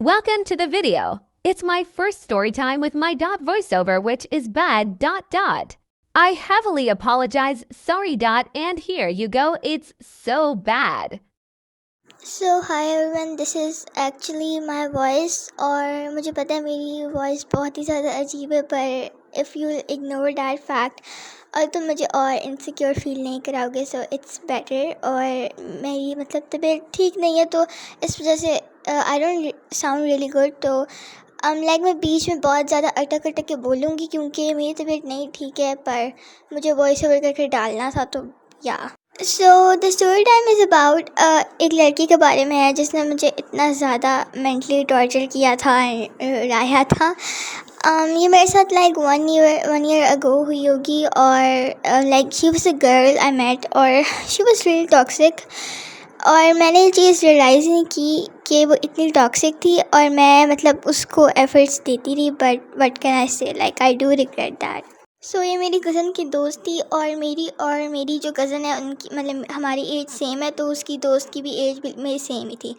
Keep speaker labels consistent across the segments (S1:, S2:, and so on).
S1: Welcome to the video. It's my first story time with my dot voiceover, which is bad dot dot. I heavily apologize, sorry dot, and here you go, it's so bad.
S2: So hi everyone, this is actually my voice और मुझे पता है मेरी voice बहुत ही ज़्यादा अजीब है, पर if you ignore that fact और तुम मुझे और इनसिक्योर फील नहीं कराओगे, सो इट्स बेटर। और मेरी मतलब तबीयत ठीक नहीं है, तो इस वजह से I don't sound really good. तो लाइक मैं बीच में बहुत ज़्यादा अटक अटक के बोलूँगी क्योंकि मेरी तबीयत नहीं ठीक है, पर मुझे वॉइस ओवर करके डालना था, तो या। So the story time is about एक लड़की के बारे में है जिसने मुझे इतना ज़्यादा मेंटली टॉर्चर किया था, रुलाया था। ये मेरे साथ लाइक वन ईयर अगो हुई होगी, और like she was a girl I met और शी वाज रियली टॉक्सिक। और मैंने ये चीज़ रियलाइज़ नहीं की कि वो इतनी टॉक्सिक थी, और मैं मतलब उसको एफर्ट्स देती रही, but what can I say, like I do regret that. So ये मेरी कज़न की दोस्त थी, और मेरी जो कज़न है उनकी मतलब हमारी एज सेम है, तो उसकी दोस्त की भी एज मेरी सेम ही थी।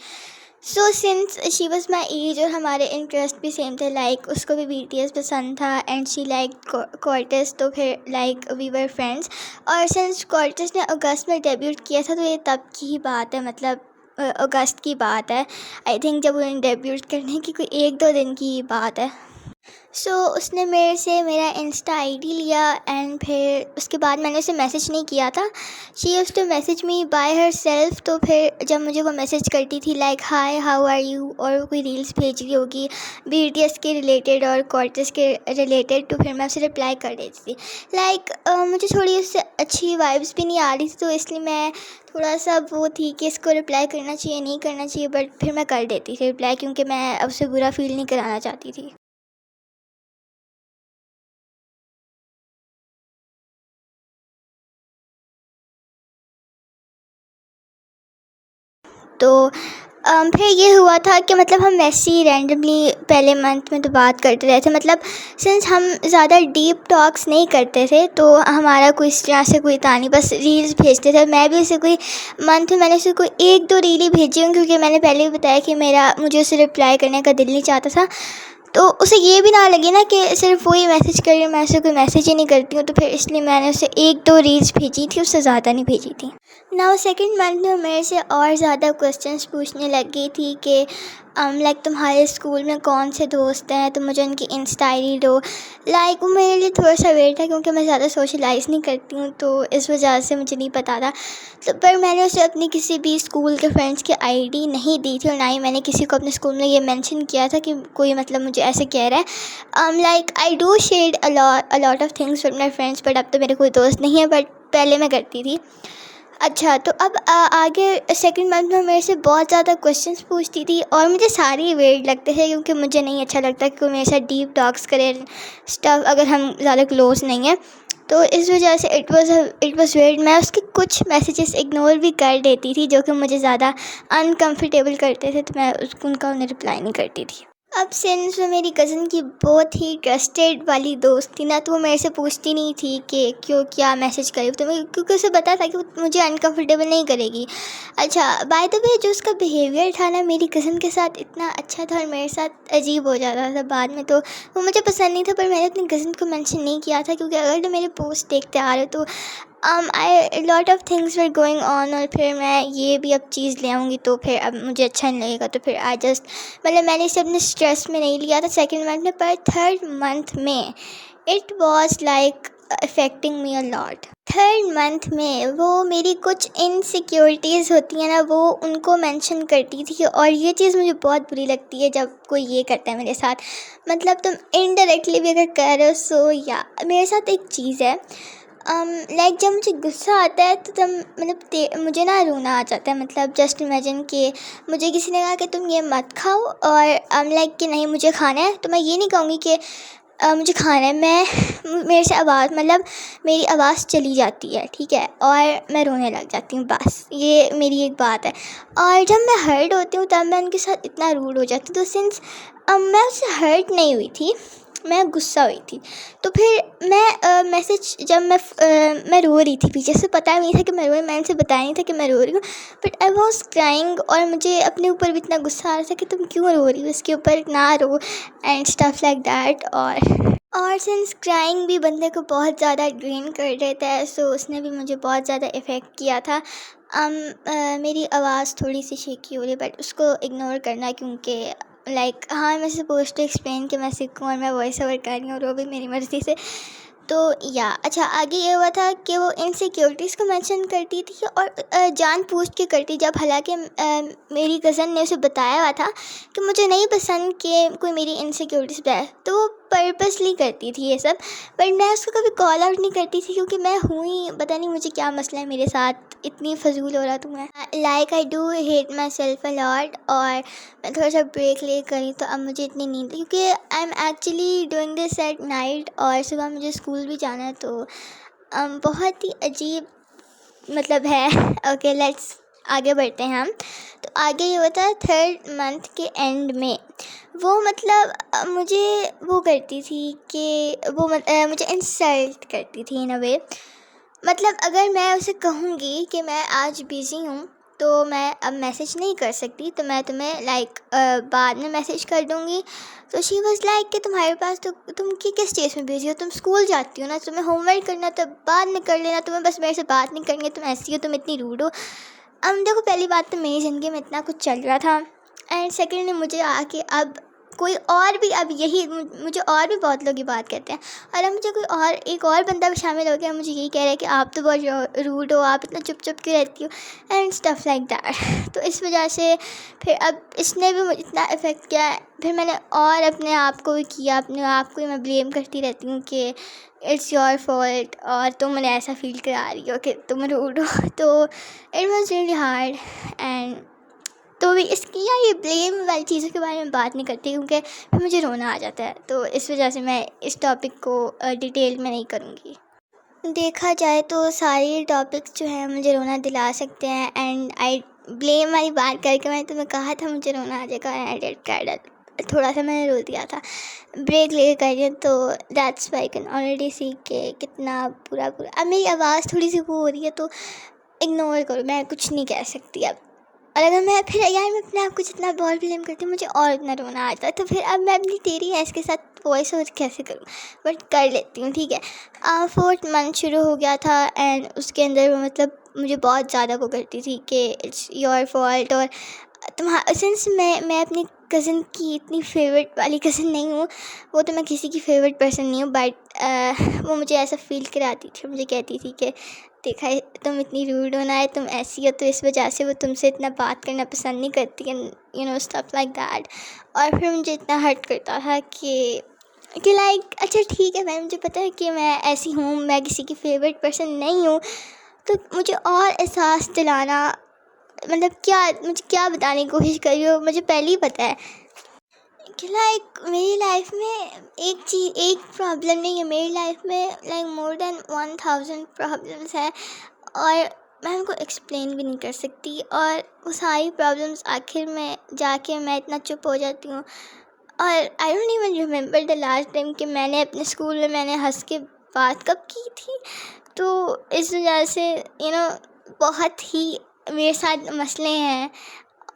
S2: So since she was my age और हमारे इंटरेस्ट भी सेम थे, लाइक उसको भी BTS पसंद था एंड शी लाइक क्वार्टस, तो फिर लाइक वी वर फ्रेंड्स। और सिंस क्वार्टस ने अगस्त में डेब्यूट किया था, तो ये तब की ही बात है, मतलब अगस्त की बात है आई थिंक, जब उन्होंने डेब्यूट करने की कोई 1-2 दिन की ही बात है। सो उसने मेरे से मेरा इंस्टा आईडी लिया एंड फिर उसके बाद मैंने उसे मैसेज नहीं किया था। She used to message me by herself. तो फिर जब मुझे वो मैसेज करती थी like hi how are you, और वो कोई रील्स भेज रही होगी BTS के रिलेटेड और क्वार्टस के रिलेटेड, तो फिर मैं उसे रिप्लाई कर देती थी। लाइक मुझे थोड़ी उससे अच्छी वाइब्स भी नहीं आ रही थी, तो इसलिए मैं थोड़ा सा वो थी कि इसको रिप्लाई करना चाहिए नहीं करना चाहिए, बट फिर मैं कर देती थी रिप्लाई, क्योंकि मैं उसे बुरा फील नहीं कराना चाहती थी। तो फिर ये हुआ था कि मतलब हम ऐसे ही रैंडमली पहले मंथ में तो बात करते रहे थे, मतलब सिंस हम ज़्यादा डीप टॉक्स नहीं करते थे, तो हमारा कोई इस तरह से कोई था नहीं, बस रील्स भेजते थे। मैं भी उसे कोई मंथ में मैंने उसे कोई 1-2 रील ही भेजी हूँ, क्योंकि मैंने पहले भी बताया कि मुझे उसे रिप्लाई करने का दिल नहीं चाहता था। तो उसे ये भी ना लगे ना कि सिर्फ वही मैसेज कर रही हूँ, मैं उसे कोई मैसेज ही नहीं करती हूँ, तो फिर इसलिए मैंने उसे 1-2 रील्स भेजी थी, उससे ज़्यादा नहीं भेजी थी। नाउ सेकंड मंथ में मेरे से और ज़्यादा क्वेश्चंस पूछने लग गई थी कि लाइक तुम्हारे स्कूल में कौन से दोस्त हैं, तो मुझे उनकी इंस्टा आईडी दो। लाइक वो मेरे लिए थोड़ा सा वेट था, क्योंकि मैं ज़्यादा सोशलाइज़ नहीं करती हूँ, तो इस वजह से मुझे नहीं पता था। तो पर मैंने उसे अपनी किसी भी स्कूल के फ्रेंड्स की आईडी नहीं दी थी, और ना ही मैंने किसी को अपने स्कूल में ये मेंशन किया था कि कोई मतलब मुझे ऐसे कह रहा है। Like I do share a lot of things with my friends, but अब तो मेरे कोई दोस्त नहीं है, बट पहले मैं करती थी। अच्छा, तो अब आगे सेकंड मंथ में मेरे से बहुत ज़्यादा क्वेश्चंस पूछती थी, और मुझे सारे ही वेird लगते थे, क्योंकि मुझे नहीं अच्छा लगता कि कोई मेरे साथ डीप टॉक्स करे स्टफ अगर हम ज़्यादा क्लोज नहीं हैं। तो इस वजह से इट वाज वेird। मैं उसके कुछ मैसेजेस इग्नोर भी कर देती थी जो कि मुझे ज़्यादा अनकम्फर्टेबल करते थे, तो मैं उन्हें रिप्लाई नहीं करती थी। अब सिंस वो मेरी कज़न की बहुत ही ट्रस्टेड वाली दोस्त थी ना, तो वो मेरे से पूछती नहीं थी कि क्यों क्या मैसेज करी, तो मैं क्योंकि उसे पता था कि वो मुझे अनकंफर्टेबल नहीं करेगी। अच्छा, बाय द वे जो उसका बिहेवियर था ना मेरी कज़न के साथ इतना अच्छा था, और मेरे साथ अजीब हो जाता था बाद में, तो वो मुझे पसंद नहीं था, पर मैंने अपनी कज़न को मेंशन नहीं किया था, क्योंकि अगर तो मेरे पोस्ट देखते आ रहे तो I lot of things were going on, और फिर मैं ये भी अब चीज़ ले आऊँगी तो फिर अब मुझे अच्छा नहीं लगेगा, तो फिर आई जस्ट मतलब मैंने इसे अपने स्ट्रेस में नहीं लिया था सेकंड मंथ में, पर थर्ड मंथ में it was like affecting me a lot. Third month में वो मेरी कुछ इनसिक्योरिटीज़ होती हैं ना, वो उनको मेंशन करती थी, और ये चीज़ मुझे बहुत बुरी लगती है जब कोई ये करता है मेरे साथ। मतलब तुम इनडायरेक्टली भी अगर कर रहे हो, सो या मेरे साथ एक चीज़ है, लाइक जब मुझे गुस्सा आता है तो तब मतलब मुझे ना रोना आ जाता है। मतलब जस्ट इमेजिन कि मुझे किसी ने कहा कि तुम ये मत खाओ, और लाइक कि नहीं मुझे खाना है, तो मैं ये नहीं कहूँगी कि मुझे खाना है, मेरे से आवाज़ मतलब मेरी आवाज़ चली जाती है, ठीक है, और मैं रोने लग जाती हूँ, बस ये मेरी एक बात है। और जब मैं हर्ट होती हूँ तब मैं उनके साथ इतना रूड हो जाती हूँ, तो सिंस मैं उससे हर्ट नहीं हुई थी, मैं गुस्सा हुई थी। तो फिर मैं मैसेज जब मैं रो रही थी, पीछे से पता नहीं था कि मैं रो रही, मैंने उसे बताया नहीं था कि मैं रो रही हूँ, बट आई वॉज क्राइंग और मुझे अपने ऊपर भी इतना गुस्सा आ रहा था कि तुम क्यों रो रही हो, इसके ऊपर ना रो एंड स्टफ लाइक दैट। और सिंस क्राइंग भी बंदे को बहुत ज़्यादा ड्रेन कर देता है, सो उसने भी मुझे बहुत ज़्यादा इफ़ेक्ट किया था। मेरी आवाज़ थोड़ी सी शेकी हो रही है, बट उसको इग्नोर करना, क्योंकि हाँ, मैं सपोज टू एक्सप्लेन कि मैं सिख हूँ और मैं वॉइस ओवर कर रही हूँ और वो भी मेरी मर्ज़ी से। तो अच्छा, आगे ये हुआ था कि वो इनसिक्योरिटीज़ को मेंशन करती थी और जानबूझ के करती, जब हालांकि मेरी कज़न ने उसे बताया हुआ था कि मुझे नहीं पसंद कि कोई मेरी इनसिक्योरिटीज़ बताए, तो वो पर्पसली करती थी ये सब। बट मैं उसको कभी कॉल आउट नहीं करती थी, क्योंकि मैं हूँ ही, पता नहीं मुझे क्या मसला है मेरे साथ, इतनी फजूल हो रहा तो मैं I do hate my self a lot. और मैं थोड़ा सा ब्रेक ले करी तो अब मुझे इतनी नींद, क्योंकि I am actually doing this at night और सुबह मुझे स्कूल भी जाना है, तो बहुत ही अजीब मतलब है। ओके, लेट्स आगे बढ़ते हैं हम। तो आगे ये होता है 3rd मंथ के एंड में वो मतलब मुझे वो करती थी कि वो मुझे इंसल्ट करती थी इन अ वे। मतलब अगर मैं उसे कहूँगी कि मैं आज बिज़ी हूँ तो मैं अब मैसेज नहीं कर सकती, तो मैं तुम्हें बाद में मैसेज कर दूँगी। तो शी वाज लाइक कि तुम्हारे पास तो तुम किस चीज़ में बिज़ी हो, तुम स्कूल जाती हो ना, तुम्हें होमवर्क करना तो बाद में कर लेना, तुम्हें बस मेरे से बात नहीं करनी है, तुम ऐसी हो, तुम इतनी रूड हो। अब देखो, पहली बात तो मेरी ज़िंदगी में इतना कुछ चल रहा था, एंड सेकेंडली मुझे आके अब कोई और भी, अब यही मुझे और भी बहुत लोग ये बात कहते हैं, और अब मुझे कोई और एक और बंदा भी शामिल हो गया, मुझे यही कह रहा है कि आप तो बहुत रूड हो, आप इतना चुप चुप क्यों रहती हो एंड स्टफ लाइक दैट। तो इस वजह से फिर अब इसने भी मुझे इतना इफ़ेक्ट किया है, फिर मैंने और अपने आप को भी किया, अपने आप को ही मैं ब्लेम करती रहती हूँ कि इट्स योर फॉल्ट और तुम मुझे ऐसा फील करा रही हो कि तुम रूड हो। तो it was really hard and तो भी इसकी या ये ब्लेम वाली चीज़ों के बारे में बात नहीं करती, क्योंकि फिर मुझे रोना आ जाता है। तो इस वजह से मैं इस टॉपिक को डिटेल में नहीं करूँगी। देखा जाए तो सारे टॉपिक्स जो हैं मुझे रोना दिला सकते हैं, एंड आई ब्लेम वाली बात करके मैंने तुम्हें कहा था मुझे रोना आ जाएगा, एंड आई डिड काइंड थोड़ा सा मैंने रो दिया था, ब्रेक लेके कर रही हूँ। तो दैट्स वाई कैन ऑलरेडी सी के कितना पूरा अब मेरी आवाज़ थोड़ी सी वो हो रही है, तो इग्नोर करो, मैं कुछ नहीं कह सकती अब। और अगर मैं फिर यार मैं अपने आप को जितना बहुत ब्लेम करती हूँ मुझे और इतना रोना आता है, तो फिर अब मैं अपनी तेरी है इसके साथ वॉइस ओवर कैसे करूँ, बट कर लेती हूँ, ठीक है। 4th मंथ शुरू हो गया था एंड उसके अंदर वो मतलब मुझे बहुत ज़्यादा वो करती थी कि इट्स योर फॉल्ट, और सिंस मैं अपनी कज़न की इतनी फेवरेट वाली कज़न नहीं हूँ, वो तो मैं किसी की फेवरेट पर्सन नहीं हूँ, बट वो मुझे ऐसा फील कराती थी, मुझे कहती थी कि देखा है तुम इतनी रूड हो ना है, तुम ऐसी हो, तो इस वजह से वो तुमसे इतना बात करना पसंद नहीं करती, and you know stuff like that. और फिर मुझे इतना हर्ट करता था कि अच्छा ठीक है भाई, मुझे पता है कि मैं ऐसी हूँ, मैं किसी की फेवरेट पर्सन नहीं हूँ, तो मुझे और एहसास दिलाना, मतलब मुझे क्या बताने की कोशिश कर रही हो, मुझे पहले ही पता है कि मेरी लाइफ में एक प्रॉब्लम नहीं है, मेरी लाइफ में मोर देन 1000 प्रॉब्लम्स है, और मैं उनको एक्सप्लेन भी नहीं कर सकती, और वो सारी प्रॉब्लम्स आखिर में जाके मैं इतना चुप हो जाती हूँ। और I don't even remember the last time कि मैंने अपने स्कूल में मैंने हंस के बात कब की थी। तो इस वजह से बहुत ही मेरे साथ मसले हैं,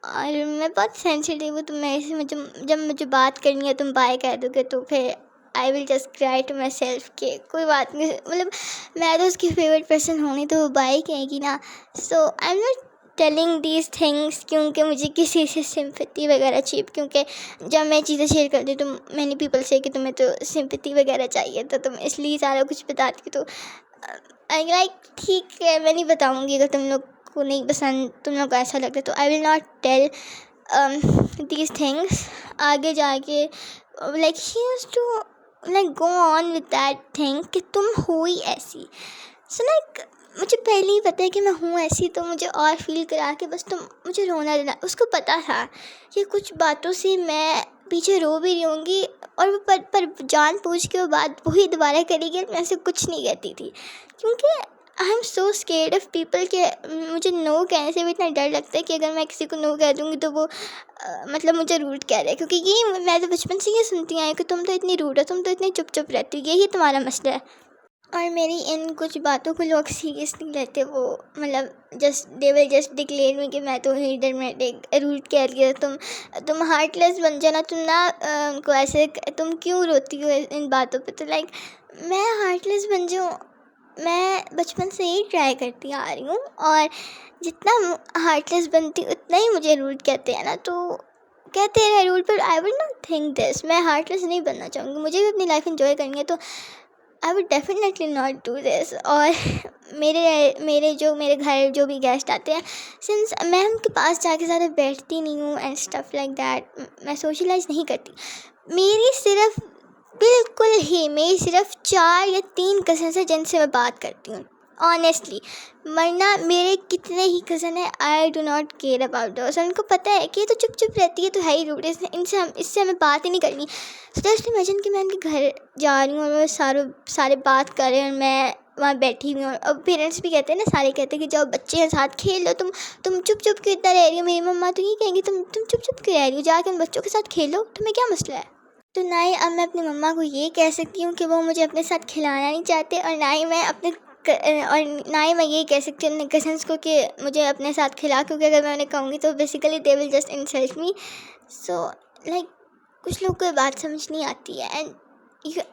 S2: और मैं बहुत सेंसिटिव हूँ, तो मैं इसे जब मुझे बात करनी है तुम बाय कह दोगे तो फिर I will just cry to myself कि कोई बात नहीं, मतलब मैं तो उसकी फेवरेट पर्सन होनी, तो वो बाय कहेगी ना। So I am not telling these things क्योंकि मुझे किसी से सिंपैथी वगैरह चाहिए, क्योंकि जब मैं चीज़ें शेयर करती हूँ तो मैनी पीपल से कि तुम्हें तो सिंपैथी वगैरह चाहिए, तो तुम इसलिए सारा कुछ बताती हो। तो आई ठीक है, मैं नहीं बताऊँगी अगर तुम लोग को नहीं पसंद, तुम लोग को ऐसा लगता है, तो I will not tell these things आगे जाके। She used to go on with that thing कि तुम हो ही ऐसी। सो मुझे पहले ही पता है कि मैं हूँ ऐसी, तो मुझे और फील करा के बस तुम मुझे रोना देना। उसको पता था कि कुछ बातों से मैं पीछे रो भी रही होंगी, और वो पर जानबूझ के वो बात वही दोबारा करेगी, मैं ऐसे कुछ नहीं कहती थी, क्योंकि I am so scared of people के मुझे नो कहने से भी इतना डर लगता है कि अगर मैं किसी को नो कह दूँगी तो वो मतलब मुझे रूड कह रहा है, क्योंकि ये मैं तो बचपन से ये सुनती आई कि तुम तो इतनी रूड हो, तुम तो इतनी चुप चुप रहती हो, यही तुम्हारा मसला है। और मेरी इन कुछ बातों को लोग सीरियस नहीं लेते, वो मतलब दे विल जस्ट डिक्लेयर मी कि मैं तो ही ड्रामेटिक रूड कह रही है, तुम हार्टलेस बन जाना, तुम ना उनको ऐसे तुम क्यों रोती हो इन बातों पे। तो लाइक मैं हार्टलेस बन जाऊँ, मैं बचपन से ही ट्राई करती आ रही हूँ, और जितना हार्टलेस बनती उतना ही मुझे रूड कहते हैं ना, तो कहते रहे रूड, पर आई विल नॉट थिंक दिस, मैं हार्टलेस नहीं बनना चाहूँगी, मुझे भी अपनी लाइफ एंजॉय करनी है, तो I would definitely not do this. और मेरे घर जो भी गेस्ट आते हैं, सिंस मैं उनके पास जाके ज़्यादा बैठती नहीं हूँ एंड स्टफ लाइक दैट, मैं सोशलाइज नहीं करती, मेरी सिर्फ 4 या 3 कज़न्स हैं जिनसे मैं बात करती हूँ ऑनेस्टली, वरना मेरे कितने ही कज़न हैं, I do not care about those. और उनको पता है कि ये तो चुप चुप रहती है, तो है ही रूड, इससे हमें बात ही नहीं करनी। सो जस्ट इमेजिन कि मैं उनके घर जा रही हूँ और वो सारे बात कर रहे हैं और मैं वहाँ बैठी हुई हूँ। अब पेरेंट्स भी कहते हैं ना, सारे कहते हैं कि जाओ बच्चे हैं साथ खेल लो, तुम चुप चुप क्यों इतना रह रही हो। मेरी मम्मा तो ये कहेंगी तुम चुप चुप क्यों रह रही हो, जाके उन बच्चों के साथ खेलो, तुम्हें क्या मसला है। तो ना ही अब मैं अपनी मम्मा को ये कह सकती हूँ कि वो मुझे अपने साथ खिलाना नहीं चाहते, और ना ही मैं ये कह सकती हूँ अपने कज़न्स को कि मुझे अपने साथ खिला, क्योंकि अगर मैं उन्हें कहूँगी तो basically they will just insult me. So like कुछ लोग को ये बात समझ नहीं आती है, and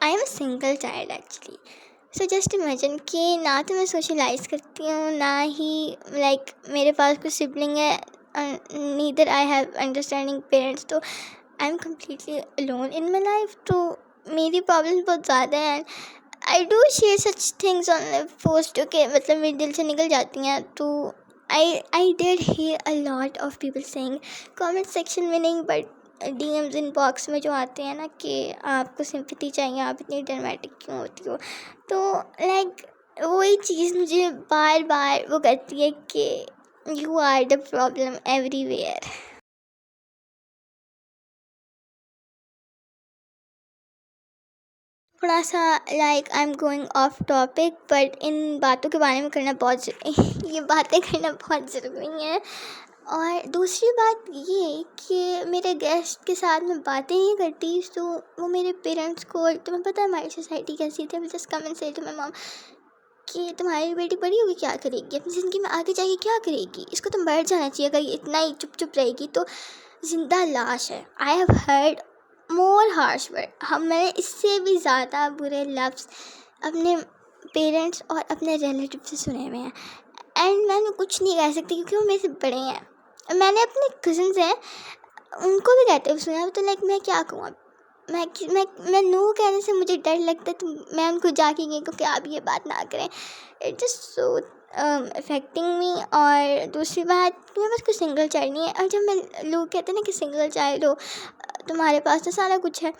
S2: I am a single child actually. So just imagine कि ना तो मैं सोशलाइज करती हूँ, ना ही लाइक मेरे पास कोई सिबलिंग है, neither I have understanding parents, तो I am completely alone in my life. तो मेरी प्रॉब्लम बहुत ज़्यादा है, I do share such things on post के मतलब मेरे दिल से निकल जाती हैं। तो I did hear a lot of people saying, comment section में नहीं बट डीएम्स इनबॉक्स में जो आते हैं ना कि आपको सिंपैथी चाहिए, आप इतनी ड्रामेटिक क्यों होती हो। तो लाइक वही चीज़ मुझे बार बार वो करती है कि you are the problem everywhere. थोड़ा सा like I am going off topic, but इन बातों के बारे में करना बहुत ये बातें करना बहुत ज़रूरी है। और दूसरी बात ये कि मेरे गेस्ट के साथ मैं बातें नहीं करती, तो वो मेरे पेरेंट्स को, तुम्हें पता है हमारी सोसाइटी कैसी थी, जस्ट कम एंड से टू माय मॉम कि तुम्हारी बेटी बड़ी होगी क्या करेगी, अपनी ज़िंदगी में आगे जाके क्या करेगी, इसको तो बैठ जाना चाहिए, अगर ये इतना ही चुप चुप रहेगी तो जिंदा लाश है। I have heard more harsh word, मैंने इससे भी ज़्यादा बुरे लफ्ज़ अपने पेरेंट्स और अपने रिलेटिव से सुने हुए हैं, एंड मैं कुछ नहीं कह सकती क्योंकि वो मेरे से बड़े हैं। मैंने अपने कज़न्स हैं उनको भी कहते हुए सुना, तो लाइक मैं क्या कहूँ अब, मैं नो कहने से मुझे डर लगता है, तो मैं उनको जाके ये कहूँ कि आप ये बात ना करें, इट जस्ट सो अफेक्टिंग मी। और दूसरी बात, मेरे पास कोई सिंगल चाइल्ड नहीं है, और जब मैं लोग कहते हैं ना कि सिंगल चाइल्ड हो तुम्हारे पास तो सारा कुछ है,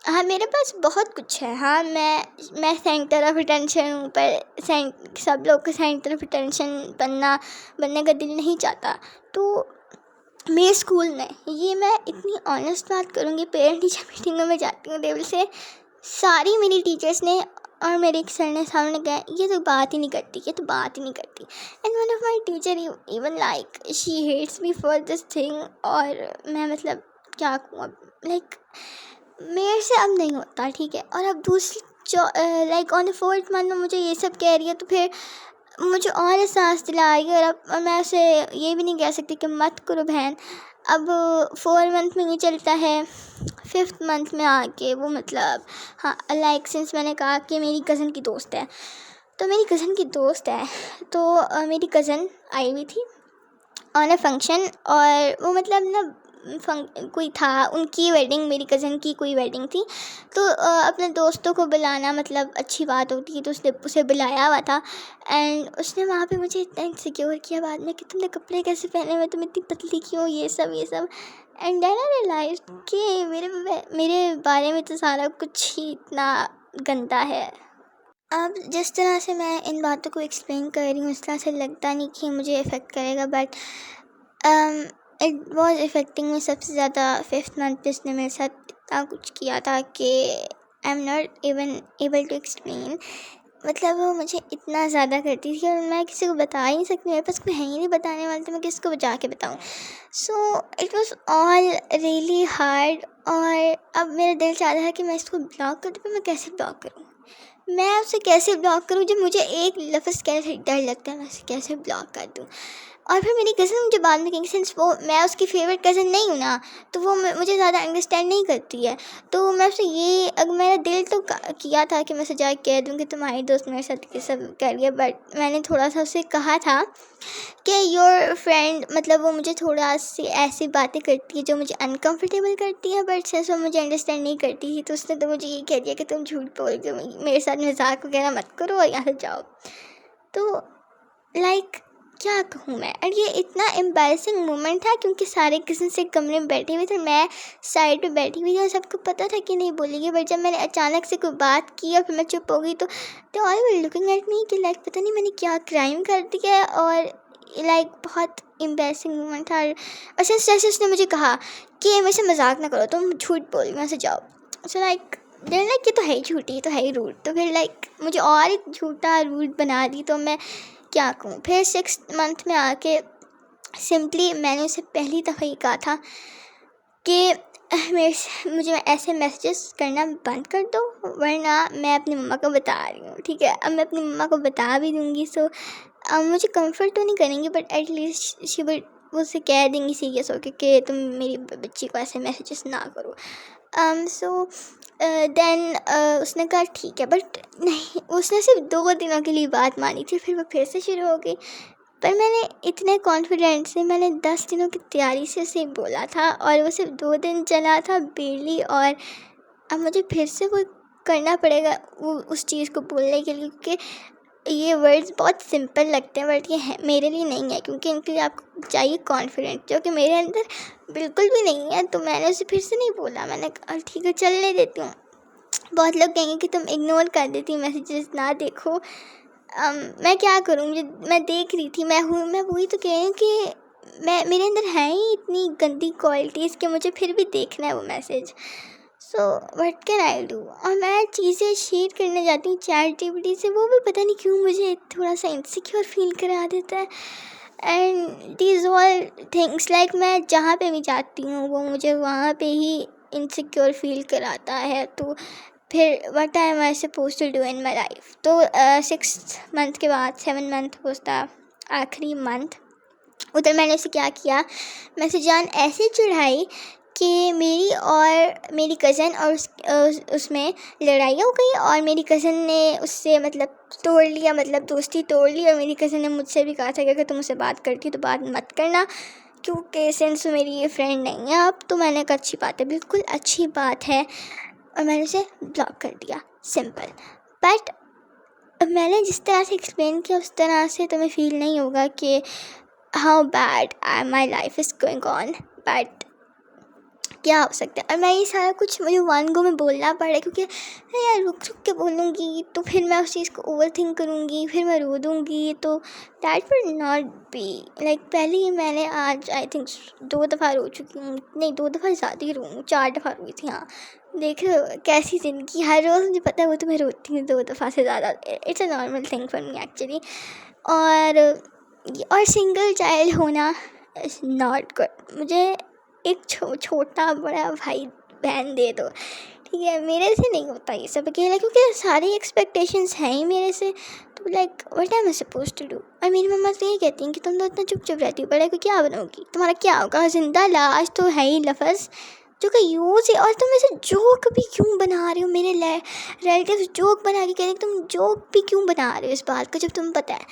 S2: हाँ मेरे पास बहुत कुछ है। हाँ मैं सेंटर ऑफ अटेंशन हूँ, पर सब लोग को सेंटर ऑफ अटेंशन बनने का दिल नहीं चाहता। तो मेरे स्कूल में, ये मैं इतनी ऑनेस्ट बात करूँगी, पेरेंट टीचर मीटिंगों में जाती हूँ टेबल से, सारी मेरी टीचर्स ने और मेरे एक सर ने सामने कहा ये तो बात ही नहीं करती, ये तो बात ही नहीं करती। And one of my teacher even like she hates me for this thing. और मैं मतलब क्या कहूँ अब, लाइक मेरे से अब नहीं होता, ठीक है। और अब दूसरी जो like on the 4th month में मुझे ये सब कह रही है, तो फिर मुझे और एहसास दिला रही है। और अब मैं उसे ये भी नहीं कह सकती कि मत करो बहन। अब 4 मंथ में ये चलता है, 5th मंथ में आके वो मतलब हाँ लाइक सिंस मैंने कहा कि मेरी कज़न की दोस्त है, तो मेरी कज़न की दोस्त है, तो मेरी कज़न आई हुई थी ऑन अ फंक्शन, और वो मतलब ना कोई था उनकी वेडिंग, मेरी कज़न की कोई वेडिंग थी, तो अपने दोस्तों को बुलाना मतलब अच्छी बात होती है, तो उसने उसे बुलाया हुआ था। एंड उसने वहाँ पे मुझे इतना इनसिक्योर किया बाद में कि तुमने कपड़े कैसे पहने हुए, तुम इतनी पतली क्यों, ये सब। एंड देन आई रियलाइज कि मेरे बारे में तो सारा कुछ ही इतना गंदा है। अब जिस तरह से मैं इन बातों को एक्सप्लेन कर रही हूँ, इस तरह से लगता नहीं कि मुझे इफ़ेक्ट करेगा, बट इट वॉज इफ़ेक्टिंग में सबसे ज़्यादा 5th मंथ पे उसने मेरे साथ इतना कुछ किया था कि I am not even able to explain. मतलब वो मुझे इतना ज़्यादा करती थी और मैं किसी को बता ही नहीं सकती, मेरे पास कोई है ही नहीं बताने वाला, तो मैं किसको बचा के बताऊँ। So it was all really hard. और अब मेरा दिल चाहता था कि मैं इसको ब्लॉक कर दूँ, पर मैं कैसे ब्लॉक करूँ, मैं उसे कैसे ब्लॉक करूँ। जब मुझे एक लफ्ज़ कहने से डर लगता है, मैं उसे कैसे ब्लॉक कर दूँ। और फिर मेरी कज़न मुझे बाद में कहेंगी, सिंस वो मैं उसकी फेवरेट कज़न नहीं हूँ ना, तो वो मुझे ज़्यादा अंडरस्टैंड नहीं करती है। तो मैं उसे ये, अगर मेरा दिल तो किया था कि मैं उसे जाके कह दूँ कि तुम्हारी दोस्त मेरे साथ ये सब कर रही है, बट मैंने थोड़ा सा उसे कहा था कि योर फ्रेंड, मतलब वो मुझे थोड़ा सी ऐसी बातें करती है जो मुझे अनकंफर्टेबल करती है, बट सिंस वो मुझे अंडरस्टैंड नहीं करती थी, तो उसने तो मुझे ये कह दिया कि तुम झूठ बोल रही हो, मेरे साथ मजाक वगैरह मत करो और यहाँ से जाओ। तो लाइक क्या कहूँ मैं, और ये इतना एम्बैरेसिंग मोमेंट था क्योंकि सारे किसी से कमरे में बैठे हुए थे, मैं साइड पे बैठी हुई थी और सबको पता था कि नहीं बोलेगी, बट जब मैंने अचानक से कोई बात की और फिर मैं चुप हो गई, तो they all were looking at me कि लाइक पता नहीं मैंने क्या क्राइम कर दिया है। और लाइक बहुत एम्बैरेसिंग मोमेंट था। और जैसे उसने मुझे कहा कि मेरे से मजाक ना करो, तुम झूठ बोल रही हो, यहाँ से जाओ। सो लाइक ये तो है ही झूठी, ये तो है ही रूड, तो फिर लाइक मुझे और ही झूठा रूड बना दी। तो मैं क्या कहूँ, फिर 6th मंथ में आके सिंपली मैंने उसे पहली दफ़ा ही कहा था कि मुझे ऐसे मैसेजेस करना बंद कर दो, वरना मैं अपनी मम्मा को बता रही हूँ, ठीक है। अब मैं अपनी मम्मा को बता भी दूँगी, सो मुझे कंफर्ट तो नहीं करेंगी, बट एटलीस्ट शी वुड, वो उसे कह देंगी सीरियस होकर कि तुम मेरी बच्ची को ऐसे मैसेजेस ना करो। सो देन उसने कहा ठीक है, बट नहीं, उसने सिर्फ 2 दिनों के लिए बात मानी थी, फिर वो फिर से शुरू हो गई। पर मैंने इतने कॉन्फिडेंट से, मैंने 10 दिनों की तैयारी से उसे बोला था और वो सिर्फ 2 दिन चला था बेली। और अब मुझे फिर से वो करना पड़ेगा वो उस चीज़ को बोलने के लिए, क्योंकि ये वर्ड्स बहुत सिंपल लगते हैं, बट ये है मेरे लिए नहीं है, क्योंकि इनके लिए आपको चाहिए कॉन्फिडेंट, जो कि मेरे अंदर बिल्कुल भी नहीं है। तो मैंने उसे फिर से नहीं बोला, मैंने कहा ठीक है चलने देती हूँ। बहुत लोग कहेंगे कि तुम इग्नोर कर देती, मैसेजेस ना देखो। मैं क्या करूँ, मैं देख रही थी, मैं वही तो कह रही हूँ कि मेरे अंदर है ही इतनी गंदी क्वालिटीज़ कि मुझे फिर भी देखना है वो message. So what can I do. और मैं चीज़ें शेयर करने जाती हूँ चैट से, वो भी पता नहीं क्यों मुझे थोड़ा सा इनसिक्योर फील करा देता है। And these all things, like मैं जहाँ पे भी जाती हूँ वो मुझे वहाँ पे ही इनसिक्योर फील कराता है। तो फिर what am I suppose to do in my life. तो 6th मंथ के बाद 7 मंथ होता आखिरी मंथ, उधर मैंने उसे क्या किया, मैंने जान ऐसे चढ़ाई कि मेरी और मेरी कज़न और उसमें लड़ाई हो गई, और मेरी कज़न ने उससे मतलब तोड़ लिया, मतलब दोस्ती तोड़ ली। और मेरी कज़न ने मुझसे भी कहा था कि अगर तुम उससे बात करती तो बात मत करना, क्योंकि सिंस मेरी ये फ्रेंड नहीं है अब। तो मैंने कहा अच्छी बात है, बिल्कुल अच्छी बात है, और मैंने उसे ब्लॉक कर दिया, सिंपल। बट मैंने जिस तरह से एक्सप्लेन किया उस तरह से तुम्हें फील नहीं होगा कि how bad my life is going on, but क्या हो सकता है। और मैं ये सारा कुछ मुझे वन गो में बोलना पड़ा, क्योंकि यार रुक के बोलूँगी तो फिर मैं उस चीज़ को ओवर थिंक करूँगी, फिर मैं रो दूँगी, तो that will not be. Like पहले ही मैंने आज आई थिंक 2 दफ़ा रो चुकी हूँ, नहीं 2 दफ़ा ज़्यादा ही रो, 4 दफ़ा रोई थी। हाँ देख कैसी ज़िंदगी, हर रोज़ मुझे पता है वो तो मैं रोती हूँ 2 दफ़ा से ज़्यादा, it's a normal thing for me actually. और सिंगल चाइल्ड होना इज़ नॉट गुड। मुझे एक छोटा बड़ा भाई बहन दे दो, ठीक है। मेरे से नहीं होता ये सब अकेला, क्योंकि सारी एक्सपेक्टेशंस हैं ही मेरे से। तो like what am I suppose to do. और मेरी मम्मा तो ये कहती हैं कि तुम तो इतना चुप रहती हो, बड़े को क्या बनोगी, तुम्हारा क्या होगा, जिंदा लाश तो है ही लफ्ज़ जो कि यूज़ है। और तुम ऐसे जोक भी क्यों बना रहे हो, मेरे रिलेटिव जोक बना के कह रहे तुम जोक भी क्यों बना रहे हो इस बात का, जब तुम्हें पता है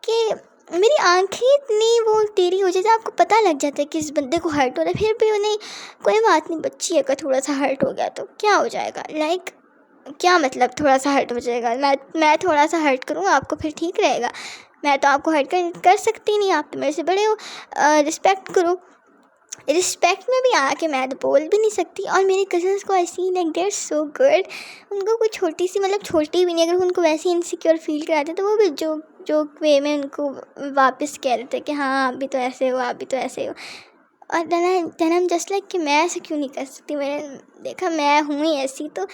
S2: कि मेरी आँखें इतनी वो टेढ़ी हो जाती है, आपको पता लग जाता है कि इस बंदे को हर्ट हो रहा है, फिर भी उन्हें कोई बात नहीं, बच्ची अगर थोड़ा सा हर्ट हो गया तो क्या हो जाएगा। लाइक क्या मतलब थोड़ा सा हर्ट हो जाएगा, मैं थोड़ा सा हर्ट करूँ आपको फिर ठीक रहेगा। मैं तो आपको हर्ट कर सकती नहीं, आप तो मेरे से बड़े हो, रिस्पेक्ट करो। रिस्पेक्ट में भी आके मैं तो बोल भी नहीं सकती। और मेरे कज़न्स को ऐसी like they are so good, उनको कोई छोटी सी, मतलब छोटी भी नहीं, अगर उनको वैसे इनसिक्योर फील कराते तो वो भी जोक वे में उनको वापस कह देते कि हाँ आप भी तो ऐसे हो, आप भी तो ऐसे हो। और then I am just like कि मैं ऐसे क्यों नहीं कर सकती, मैंने देखा मैं हूँ ही ऐसी। तो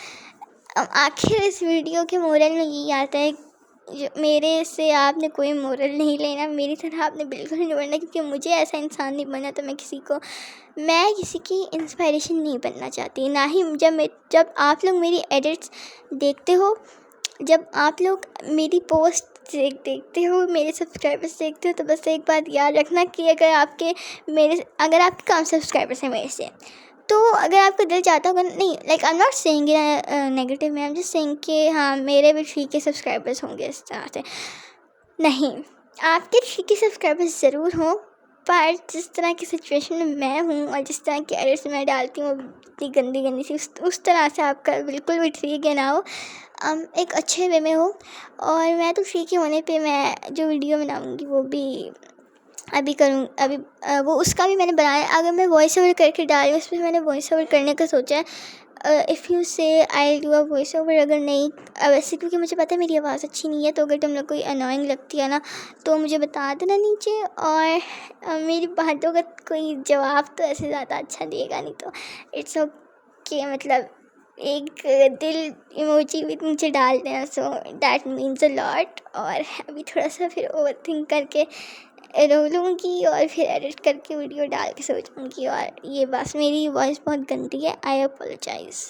S2: आखिर इस वीडियो के मोरल में यही आता है मेरे से आपने कोई मोरल नहीं लेना, मेरी तरह आपने बिल्कुल नहीं बनना, क्योंकि मुझे ऐसा इंसान नहीं बनना। तो मैं किसी की इंस्पायरेशन नहीं बनना चाहती, ना ही जब आप लोग मेरी एडिट्स देखते हो, जब आप लोग मेरी पोस्ट देखते हो, मेरे सब्सक्राइबर्स देखते हो, तो बस एक बात याद रखना कि अगर आपके कम सब्सक्राइबर्स हैं मेरे से, तो अगर आपका दिल चाहता होगा, नहीं like I am not saying negative में, आई एम जस्ट सेइंग कि हाँ मेरे भी 3K सब्सक्राइबर्स होंगे इस तरह से, नहीं, आपके 3K सब्सक्राइबर्स ज़रूर हों, पर जिस तरह की सिचुएशन में मैं हूँ और जिस तरह की एडिट्स मैं डालती हूँ इतनी गंदी सी, उस तरह से आपका बिल्कुल भी 3K ना हो, एक अच्छे वे में हो। और मैं तो 3K होने पे मैं जो वीडियो बनाऊँगी वो भी वो उसका भी मैंने बनाया। अगर मैं वॉइस ओवर करके डाल रही हूँ, उसमें मैंने वॉइस ओवर करने का सोचा है। इफ़ यू से I do a voice over, अगर नहीं वैसे, क्योंकि मुझे पता है मेरी आवाज़ अच्छी नहीं है, तो अगर तुम लोग कोई अनोइंग लगती है ना तो मुझे बता देना नीचे। और मेरी बातों का कोई जवाब तो ऐसे ज़्यादा अच्छा देगा नहीं, तो इट्स ओके, मतलब एक दिल इमोजी भी नीचे डाल देना, so that means a lot. और अभी थोड़ा सा फिर ओवर थिंक करके रो लूँगी और फिर एडिट करके वीडियो डाल के सो जाऊँगी। और ये बस मेरी वॉइस बहुत गंदी है, आई अपोलोजाइज़।